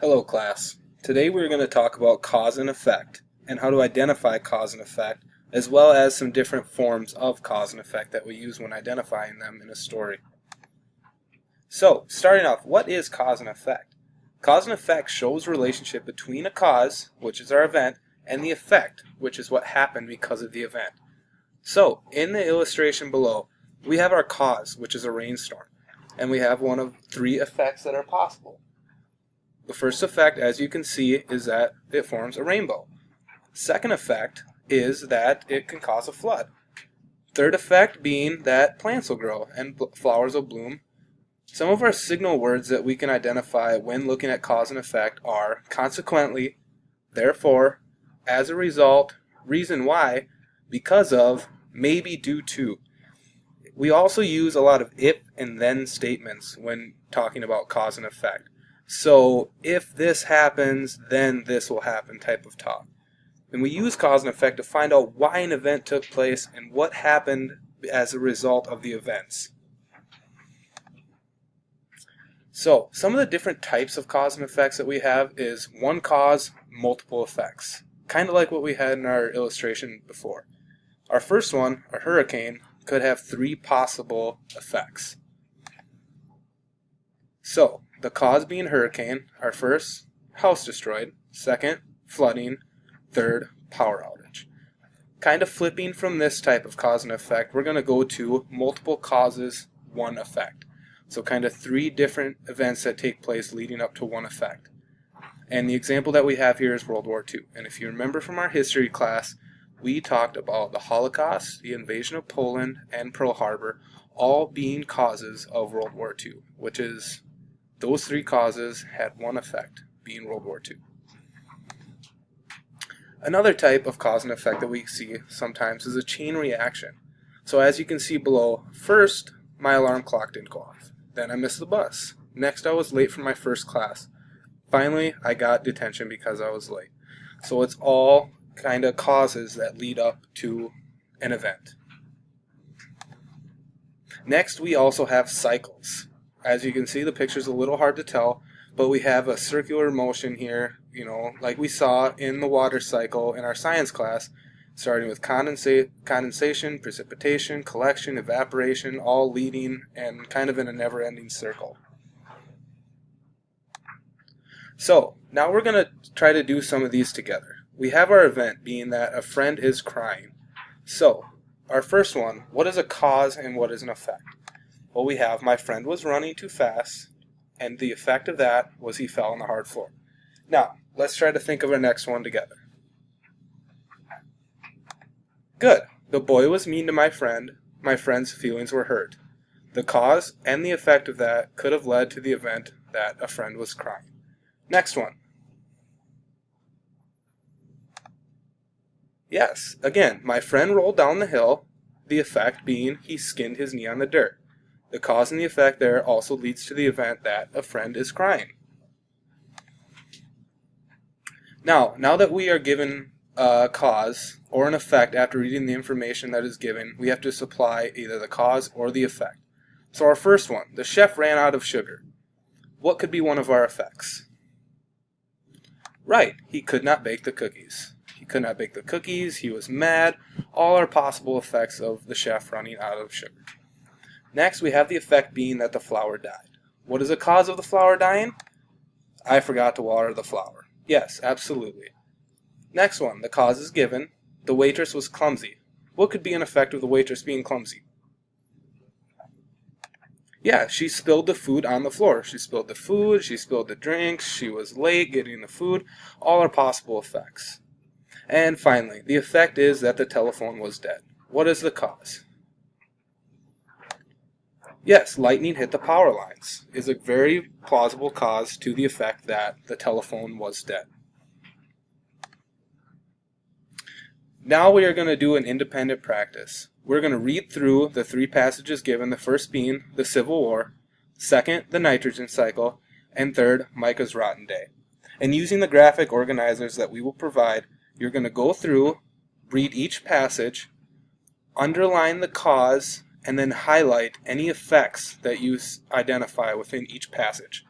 Hello class. Today we're going to talk about cause and effect and how to identify cause and effect, as well as some different forms of cause and effect that we use when identifying them in a story. So, starting off, what is cause and effect? Cause and effect shows relationship between a cause, which is our event, and the effect, which is what happened because of the event. So, in the illustration below, we have our cause, which is a rainstorm, and we have one of three effects that are possible. The first effect, as you can see, is that it forms a rainbow. Second effect is that it can cause a flood. Third effect being that plants will grow and flowers will bloom. Some of our signal words that we can identify when looking at cause and effect are consequently, therefore, as a result, reason why, because of, maybe due to. We also use a lot of if and then statements when talking about cause and effect. So, if this happens, then this will happen type of talk. And we use cause and effect to find out why an event took place and what happened as a result of the events. So, some of the different types of cause and effects that we have is one cause, multiple effects. Kind of like what we had in our illustration before. Our first one, a hurricane, could have three possible effects. So, the cause being hurricane, our first, house destroyed, second, flooding, third, power outage. Kind of flipping from this type of cause and effect, we're going to go to multiple causes, one effect. So kind of three different events that take place leading up to one effect. And the example that we have here is World War II. And if you remember from our history class, we talked about the Holocaust, the invasion of Poland, and Pearl Harbor, all being causes of World War II, which is those three causes had one effect, being World War II. Another type of cause and effect that we see sometimes is a chain reaction. So as you can see below, first, my alarm clock didn't go off. Then I missed the bus. Next, I was late for my first class. Finally, I got detention because I was late. So it's all kind of causes that lead up to an event. Next, we also have cycles. As you can see, the picture's a little hard to tell, but we have a circular motion here, like we saw in the water cycle in our science class, starting with condensation, precipitation, collection, evaporation, all leading and kind of in a never-ending circle. So, now we're going to try to do some of these together. We have our event being that a friend is crying. So, our first one, what is a cause and what is an effect? Well, we have my friend was running too fast, and the effect of that was he fell on the hard floor. Now, let's try to think of our next one together. Good. The boy was mean to my friend. My friend's feelings were hurt. The cause and the effect of that could have led to the event that a friend was crying. Next one. Yes, again, my friend rolled down the hill, the effect being he skinned his knee on the dirt. The cause and the effect there also leads to the event that a friend is crying. Now that we are given a cause or an effect after reading the information that is given, we have to supply either the cause or the effect. So our first one, the chef ran out of sugar. What could be one of our effects? Right, he could not bake the cookies. He could not bake the cookies, he was mad, all are possible effects of the chef running out of sugar. Next, we have the effect being that the flower died. What is the cause of the flower dying? I forgot to water the flower. Yes, absolutely. Next one, the cause is given. The waitress was clumsy. What could be an effect of the waitress being clumsy? Yeah, she spilled the food on the floor. She spilled the food, she spilled the drinks, she was late getting the food. All are possible effects. And finally, the effect is that the telephone was dead. What is the cause? Yes, lightning hit the power lines is a very plausible cause to the effect that the telephone was dead. Now we are going to do an independent practice. We're going to read through the three passages given, the first being the Civil War, second, the nitrogen cycle, and third, Micah's rotten day. And using the graphic organizers that we will provide, you're going to go through, read each passage, underline the cause, and then highlight any effects that you identify within each passage.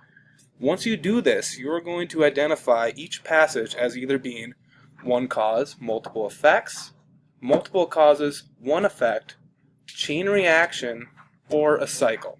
Once you do this, you are going to identify each passage as either being one cause, multiple effects, multiple causes, one effect, chain reaction, or a cycle.